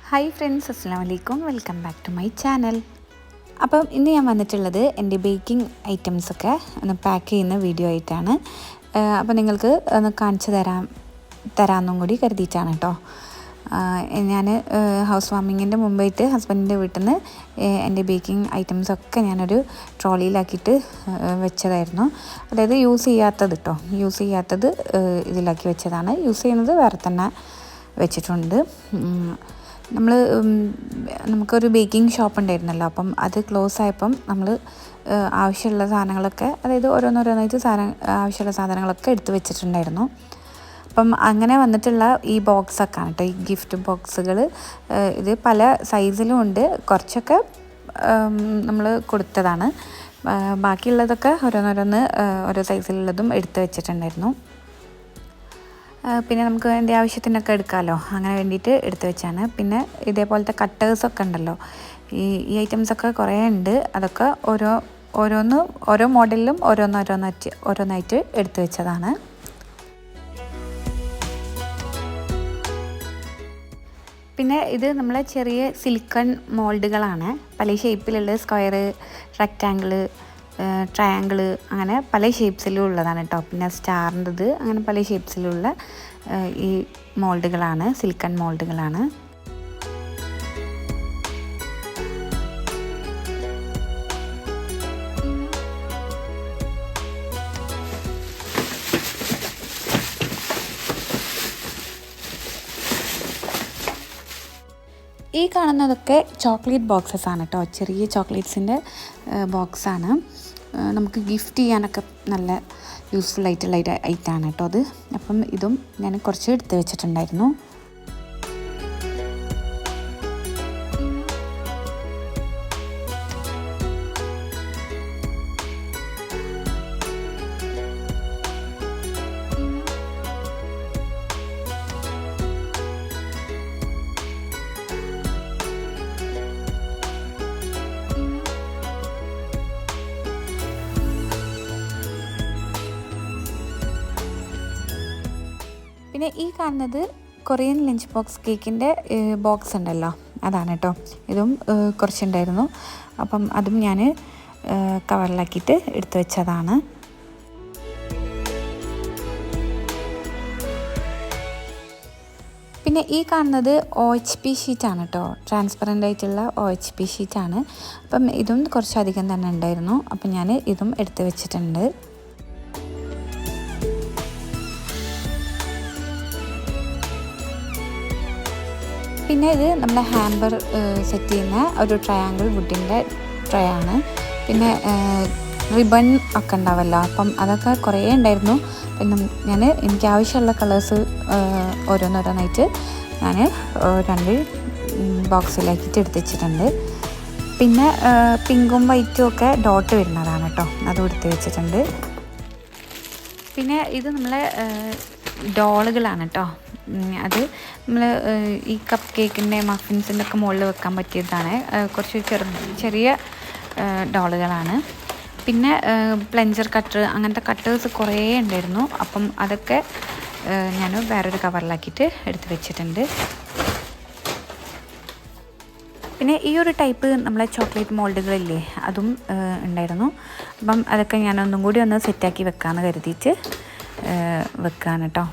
Hi friends, അസ്സലാമു അലൈക്കും. Welcome back to my channel. അപ്പം ഇന്ന് ഞാൻ വന്നിട്ടുള്ളത് എൻ്റെ ബേക്കിംഗ് ഐറ്റംസൊക്കെ ഒന്ന് പാക്ക് ചെയ്യുന്ന വീഡിയോ ആയിട്ടാണ്. അപ്പോൾ നിങ്ങൾക്ക് ഒന്ന് കാണിച്ചു തരാമെന്നും കൂടി കരുതിയിട്ടാണ് കേട്ടോ. ഞാൻ ഹൗസ് വാമിങ്ങിൻ്റെ മുമ്പായിട്ട് ഹസ്ബൻഡിൻ്റെ വീട്ടിൽ നിന്ന് എൻ്റെ ബേക്കിംഗ് ഐറ്റംസൊക്കെ ഞാനൊരു ട്രോളിയിലാക്കിയിട്ട് വെച്ചതായിരുന്നു. അതായത് യൂസ് ചെയ്യാത്തത് ഇതിലാക്കി വെച്ചതാണ്. യൂസ് ചെയ്യുന്നത് വേറെ തന്നെ വെച്ചിട്ടുണ്ട്. നമുക്കൊരു ബേക്കിംഗ് ഷോപ്പ് ഉണ്ടായിരുന്നല്ലോ, അപ്പം അത് ക്ലോസ് ആയപ്പം നമ്മൾ ആവശ്യമുള്ള സാധനങ്ങളൊക്കെ, അതായത് ഓരോന്നോരോന്നായിട്ട് ആവശ്യമുള്ള സാധനങ്ങളൊക്കെ എടുത്ത് വെച്ചിട്ടുണ്ടായിരുന്നു. അപ്പം അങ്ങനെ വന്നിട്ടുള്ള ഈ ബോക്സൊക്കെ ആണ് കേട്ടോ, ഈ ഗിഫ്റ്റ് ബോക്സുകൾ. ഇത് പല സൈസിലും ഉണ്ട്. കുറച്ചൊക്കെ നമ്മൾ കൊടുത്തതാണ്. ബാക്കിയുള്ളതൊക്കെ ഓരോന്നോരോന്ന് ഓരോ സൈസിലുള്ളതും എടുത്ത് വെച്ചിട്ടുണ്ടായിരുന്നു. പിന്നെ നമുക്ക് എൻ്റെ ആവശ്യത്തിനൊക്കെ എടുക്കാമല്ലോ, അങ്ങനെ വേണ്ടിയിട്ട് എടുത്ത് വെച്ചാണ്. പിന്നെ ഇതേപോലത്തെ കട്ടേഴ്സൊക്കെ ഉണ്ടല്ലോ, ഈ ഐറ്റംസൊക്കെ കുറേ ഉണ്ട്. അതൊക്കെ ഓരോ മോഡലിലും ഓരോന്നായിട്ട് എടുത്ത് വെച്ചതാണ്. പിന്നെ ഇത് നമ്മളെ ചെറിയ സിലിക്കൺ മോൾഡുകളാണ്. പല ഷേപ്പിലുള്ള സ്ക്വയർ, റെക്റ്റാങ്കിള്, ട്രയാങ്കിള്, അങ്ങനെ പല ഷേപ്സിലും ഉള്ളതാണ് കേട്ടോ. പിന്നെ സ്റ്റാറിൻ്റെത്, അങ്ങനെ പല ഷേപ്സിലുള്ള ഈ മോൾഡുകളാണ്, സിലിക്കൺ മോൾഡുകളാണ്. ഈ കാണുന്നതൊക്കെ ചോക്ലേറ്റ് ബോക്സസ് ആണ് കേട്ടോ. ചെറിയ ചോക്ലേറ്റ്സിൻ്റെ ബോക്സാണ്. നമുക്ക് ഗിഫ്റ്റ് ചെയ്യാനൊക്കെ നല്ല യൂസ്ഫുൾ ആയിട്ടുള്ള ഐറ്റമാണ് കേട്ടോ അത്. അപ്പം ഇതും ഞാൻ കുറച്ച് എടുത്ത് വെച്ചിട്ടുണ്ടായിരുന്നു. പിന്നെ ഈ കാണുന്നത് കൊറിയൻ ലഞ്ച് ബോക്സ് കേക്കിൻ്റെ ബോക്സ് ഉണ്ടല്ലോ, അതാണ് കേട്ടോ. ഇതും കുറച്ചുണ്ടായിരുന്നു. അപ്പം അതും ഞാൻ കവറിലാക്കിയിട്ട് എടുത്തു വെച്ചതാണ്. പിന്നെ ഈ കാണുന്നത് OHP ഷീറ്റാണ് കേട്ടോ. ട്രാൻസ്പെറൻ്റ് ആയിട്ടുള്ള OHP ഷീറ്റാണ്. അപ്പം ഇതും കുറച്ചധികം തന്നെ ഉണ്ടായിരുന്നു. അപ്പം ഞാൻ ഇതും എടുത്ത് വെച്ചിട്ടുണ്ട്. പിന്നെ ഇത് നമ്മുടെ ഹാമ്പർ സെറ്റ് ചെയ്യുന്ന ഒരു ട്രയാങ്കിൾ വുഡിൻ്റെ ട്രേ ആണ്. പിന്നെ റിബൺ ഒക്കെ ഉണ്ടാവല്ലോ, അപ്പം അതൊക്കെ കുറേ ഉണ്ടായിരുന്നു. പിന്നെ എനിക്ക് ആവശ്യമുള്ള കളേഴ്സ് ഓരോന്നോരോന്നായിട്ട് ഞാൻ 2 ബോക്സിലാക്കിയിട്ട് എടുത്ത് വെച്ചിട്ടുണ്ട്. പിന്നെ പിങ്കും വൈറ്റും ഒക്കെ ഡോട്ട് വരുന്നതാണ് കേട്ടോ, അതും എടുത്ത് വെച്ചിട്ടുണ്ട്. പിന്നെ ഇത് നമ്മളെ ഡോളുകളാണ് കേട്ടോ. അത് നമ്മൾ ഈ കപ്പ് കേക്കിൻ്റെ, മഫിൻസിൻ്റെ ഒക്കെ മുകളിൽ വെക്കാൻ പറ്റിയതാണ്. കുറച്ച് ചെറിയ ഡോളുകളാണ്. പിന്നെ പ്ലഞ്ചർ കട്ടർ, അങ്ങനത്തെ കട്ടേഴ്സ് കുറേ ഉണ്ടായിരുന്നു. അപ്പം അതൊക്കെ ഞാൻ വേറൊരു കവറിലാക്കിയിട്ട് എടുത്ത് വെച്ചിട്ടുണ്ട്. പിന്നെ ഈ ഒരു ടൈപ്പ് നമ്മളെ ചോക്ലേറ്റ് മോൾഡുകളില്ലേ, അതും ഉണ്ടായിരുന്നു. അപ്പം അതൊക്കെ ഞാനൊന്നും കൂടി ഒന്ന് സെറ്റാക്കി വെക്കാമെന്ന് കരുതിയിട്ട് വെക്കാണ് കേട്ടോ.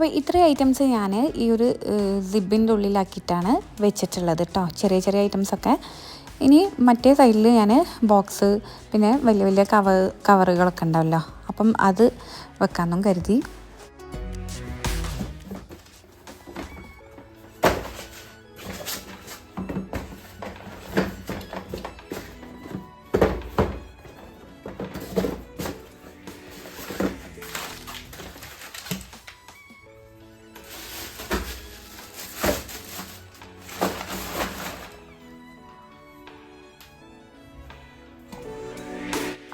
അപ്പോൾ ഇത്രയും ഐറ്റംസ് ഞാൻ ഈ ഒരു സിബിൻ്റെ ഉള്ളിലാക്കിയിട്ടാണ് വെച്ചിട്ടുള്ളത് കേട്ടോ, ചെറിയ ചെറിയ ഐറ്റംസൊക്കെ. ഇനി മറ്റേ സൈഡിൽ ഞാൻ ബോക്സ് പിന്നെ വലിയ വലിയ കവറുകളൊക്കെ ഉണ്ടാവല്ലോ, അപ്പം അത് വെക്കാമെന്നും കരുതി.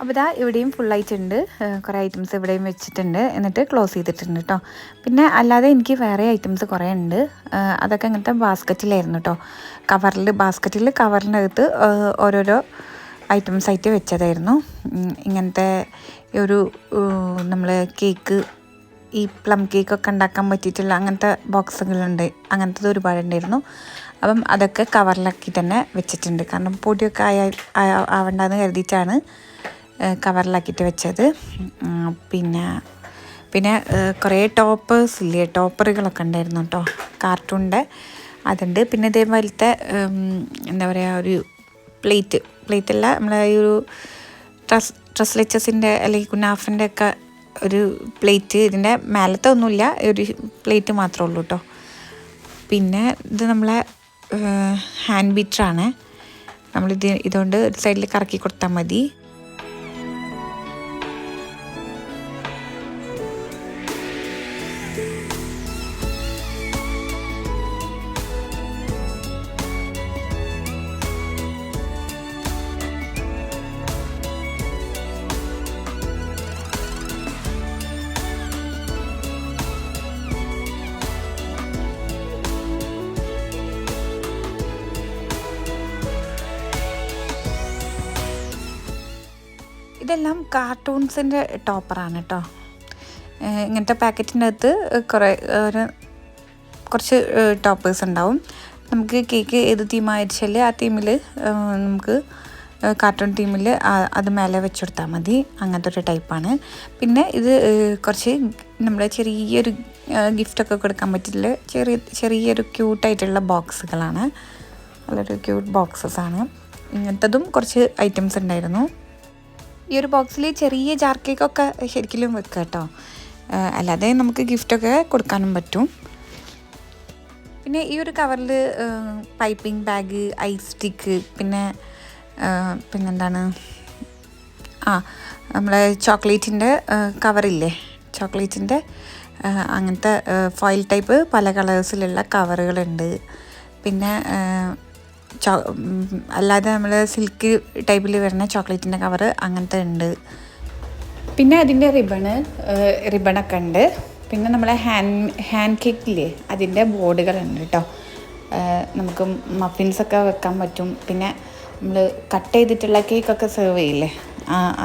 അപ്പോൾ ഇതാ ഇവിടെയും ഫുള്ളായിട്ടുണ്ട്, കുറേ ഐറ്റംസ് ഇവിടെയും വെച്ചിട്ടുണ്ട്, എന്നിട്ട് ക്ലോസ് ചെയ്തിട്ടുണ്ട് കേട്ടോ. പിന്നെ അല്ലാതെ എനിക്ക് വേറെ ഐറ്റംസ് കുറേ ഉണ്ട്, അതൊക്കെ അങ്ങനത്തെ ബാസ്ക്കറ്റിലായിരുന്നു കേട്ടോ. ബാസ്ക്കറ്റിൽ കവറിനകത്ത് ഓരോരോ ഐറ്റംസ് ആയിട്ട് വെച്ചതായിരുന്നു. ഇങ്ങനത്തെ ഒരു നമ്മൾ കേക്ക്, ഈ പ്ലം കേക്കൊക്കെ ഉണ്ടാക്കാൻ പറ്റിയിട്ടുള്ള അങ്ങനത്തെ ബോക്സുകളുണ്ട്, അങ്ങനത്തത് ഒരുപാടുണ്ടായിരുന്നു. അപ്പം അതൊക്കെ കവറിലാക്കി തന്നെ വെച്ചിട്ടുണ്ട്, കാരണം പൊടിയൊക്കെ ആവണ്ടെന്ന് കരുതിയിട്ടാണ് കവറിലാക്കിയിട്ട് വെച്ചത്. പിന്നെ കുറേ ടോപ്പറുകളൊക്കെ ഉണ്ടായിരുന്നു കേട്ടോ, കാർട്ടൂണിൻ്റെ അതുണ്ട്. പിന്നെ ഇതേപോലത്തെ എന്താ പറയുക, ഒരു പ്ലേറ്റല്ല, നമ്മളെ ഈ ഒരു ട്രസ്ലെച്ചസിൻ്റെ അല്ലെങ്കിൽ കുനാഫിൻ്റെ ഒക്കെ ഒരു പ്ലേറ്റ്. ഇതിൻ്റെ മേലത്തെ ഒന്നുമില്ല, ഒരു പ്ലേറ്റ് മാത്രമേ ഉള്ളൂ കേട്ടോ. പിന്നെ ഇത് നമ്മളെ ഹാൻഡ് ബീറ്ററാണ്, ഇതുകൊണ്ട് ഒരു സൈഡിൽ കറക്കി കൊടുത്താൽ മതി. ഇതെല്ലാം കാർട്ടൂൺസിൻ്റെ ടോപ്പറാണ് കേട്ടോ. ഇങ്ങനത്തെ പാക്കറ്റിൻ്റെ അകത്ത് കുറച്ച് ടോപ്പേഴ്സ് ഉണ്ടാവും. നമുക്ക് കേക്ക് ഏത് തീമായിരിച്ചാൽ ആ തീമിൽ നമുക്ക് കാർട്ടൂൺ തീമിൽ അത് മേലെ വെച്ചുകൊടുത്താൽ മതി, അങ്ങനത്തെ ഒരു ടൈപ്പാണ്. പിന്നെ ഇത് കുറച്ച് നമ്മൾ ചെറിയൊരു ഗിഫ്റ്റൊക്കെ കൊടുക്കാൻ പറ്റില്ല, ചെറിയൊരു ക്യൂട്ടായിട്ടുള്ള ബോക്സുകളാണ്, വളരെ ക്യൂട്ട് ബോക്സസാണ്. ഇങ്ങനത്തതും കുറച്ച് ഐറ്റംസ് ഉണ്ടായിരുന്നു. ഈ ഒരു ബോക്സിൽ ചെറിയ ജാർ കേക്കൊക്കെ ശരിക്കും വെക്കുക കേട്ടോ, അല്ലാതെ നമുക്ക് ഗിഫ്റ്റൊക്കെ കൊടുക്കാനും പറ്റും. പിന്നെ ഈ ഒരു കവറിൽ പൈപ്പിംഗ് ബാഗ്, ഐസ് സ്റ്റിക്ക്, പിന്നെന്താണ് നമ്മളെ ചോക്ലേറ്റിൻ്റെ കവറില്ലേ, ചോക്ലേറ്റിൻ്റെ അങ്ങനത്തെ ഫോയിൽ ടൈപ്പ് പല കളേഴ്സിലുള്ള കവറുകളുണ്ട്. പിന്നെ അല്ലാതെ നമ്മൾ സിൽക്ക് ടൈപ്പിൽ വരുന്ന ചോക്ലേറ്റിൻ്റെ കവറ് അങ്ങനത്തെ ഉണ്ട്. പിന്നെ അതിൻ്റെ റിബണൊക്കെ ഉണ്ട്. പിന്നെ നമ്മളെ ഹാൻഡ് കേക്കില്ലേ, അതിൻ്റെ ബോർഡുകളുണ്ട് കേട്ടോ. നമുക്ക് മഫിൻസൊക്കെ വെക്കാൻ പറ്റും. പിന്നെ നമ്മൾ കട്ട് ചെയ്തിട്ടുള്ള കേക്കൊക്കെ സെർവ് ചെയ്യില്ലേ,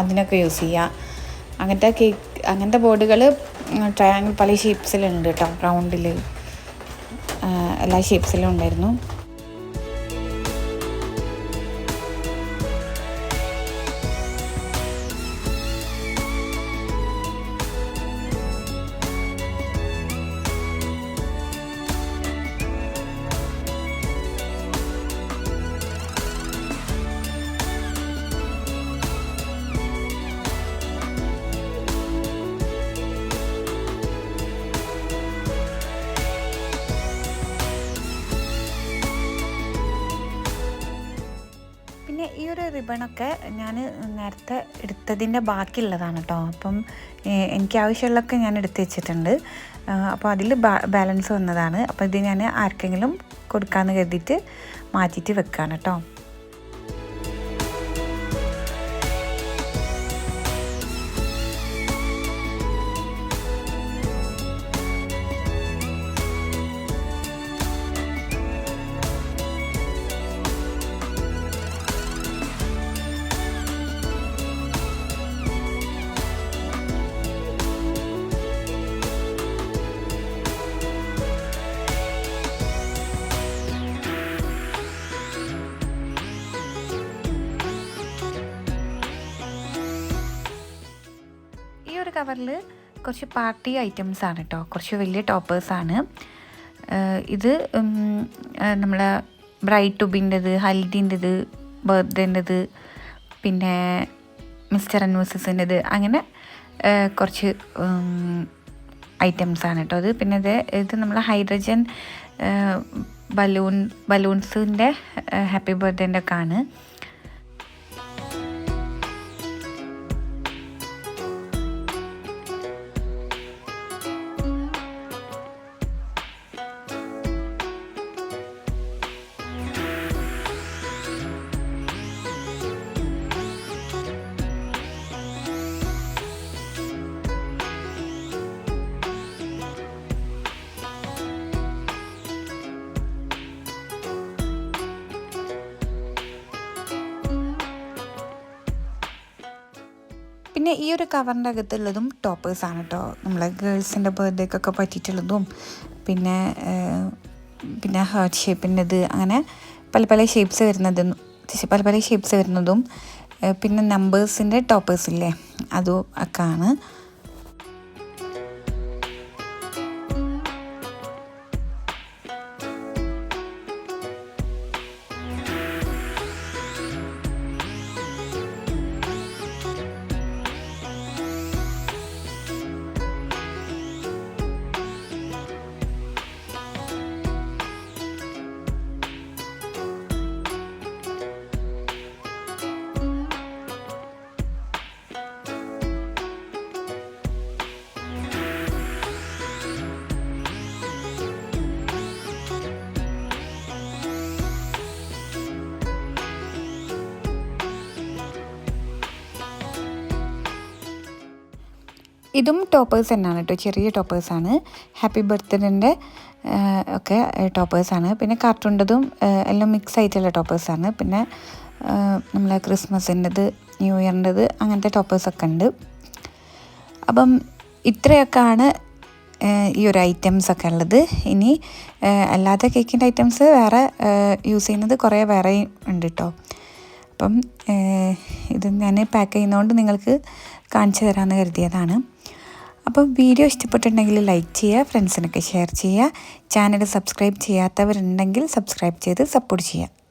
അതിനൊക്കെ യൂസ് ചെയ്യുക. അങ്ങനത്തെ ബോർഡുകൾ ട്രയാങ്കിൾ പല ഷേപ്സിലുണ്ട് കേട്ടോ, റൗണ്ടിൽ എല്ലാ ഷേപ്സിലും ഉണ്ടായിരുന്നു. ഈ ഒരു റിബണൊക്കെ ഞാൻ നേരത്തെ എടുത്തതിൻ്റെ ബാക്കിയുള്ളതാണ് കേട്ടോ. അപ്പം എനിക്ക് ആവശ്യമുള്ളതൊക്കെ ഞാൻ എടുത്ത് വെച്ചിട്ടുണ്ട്. അപ്പോൾ അതിൽ ബാലൻസ് വന്നതാണ്. അപ്പോൾ ഇത് ഞാൻ ആർക്കെങ്കിലും കൊടുക്കാമെന്ന് കരുതിയിട്ട് മാറ്റിയിട്ട് വെക്കുകയാണ് കേട്ടോ. കവറിൽ കുറച്ച് പാർട്ടി ഐറ്റംസ് ആണ് കേട്ടോ, കുറച്ച് വലിയ ടോപ്പേഴ്സാണ്. ഇത് നമ്മളെ ബ്രൈഡ് ടുബിൻ്റെത്, ഹൽദിൻ്റെത്, ബർത്ത്ഡേൻ്റെത്, പിന്നെ മിസ്റ്റർ ആൻഡ് മിസ്സസിൻ്റെത്, അങ്ങനെ കുറച്ച് ഐറ്റംസാണ് കേട്ടോ അത്. പിന്നെ ഇത് നമ്മൾ ഹൈഡ്രജൻ ബലൂൺസിൻ്റെ ഹാപ്പി ബർത്ത്ഡേൻ്റെ ഒക്കെ ആണ്. പിന്നെ ഈ ഒരു കവറിൻ്റെ അകത്തുള്ളതും ടോപ്പേഴ്സാണ് കേട്ടോ, നമ്മളെ ഗേൾസിൻ്റെ ബർത്ത്ഡേക്കൊക്കെ പറ്റിയിട്ടുള്ളതും, പിന്നെ ഹാർട്ട് ഷേപ്പിൻ്റെത്, അങ്ങനെ പല ഷേപ്സ് വരുന്നതും പിന്നെ നമ്പേഴ്സിൻ്റെ ടോപ്പേഴ്സ് ഇല്ലേ, അതും ഒക്കെ ആണ്. ഇതും ടോപ്പേഴ്സ് തന്നെയാണ് കേട്ടോ, ചെറിയ ടോപ്പേഴ്സാണ്. ഹാപ്പി ബർത്ത്ഡേൻ്റെ ഒക്കെ ടോപ്പേഴ്സാണ്. പിന്നെ കാർട്ടൂണിൻ്റെതും എല്ലാം മിക്സ് ആയിട്ടുള്ള ടോപ്പേഴ്സാണ്. പിന്നെ നമ്മളെ ക്രിസ്മസിൻ്റെത്, ന്യൂ ഇയറിൻ്റെത്, അങ്ങനത്തെ ടോപ്പേഴ്സൊക്കെ ഉണ്ട്. അപ്പം ഇത്രയൊക്കെയാണ് ഈ ഒരു ഐറ്റംസൊക്കെ ഉള്ളത്. ഇനി അല്ലാതെ കേക്കിൻ്റെ ഐറ്റംസ് വേറെ യൂസ് ചെയ്യുന്നത് കുറേ വേറെ ഉണ്ട് കേട്ടോ. അപ്പം ഇത് ഞാൻ പാക്ക് ചെയ്യുന്നതുകൊണ്ട് നിങ്ങൾക്ക് കാണിച്ചു തരാമെന്ന് കരുതിയതാണ്. അപ്പോൾ വീഡിയോ ഇഷ്ടപ്പെട്ടിട്ടുണ്ടെങ്കിൽ ലൈക്ക് ചെയ്യുക, ഫ്രണ്ട്സിനൊക്കെ ഷെയർ ചെയ്യുക. ചാനൽ സബ്സ്ക്രൈബ് ചെയ്യാത്തവരുണ്ടെങ്കിൽ സബ്സ്ക്രൈബ് ചെയ്ത് സപ്പോർട്ട് ചെയ്യുക.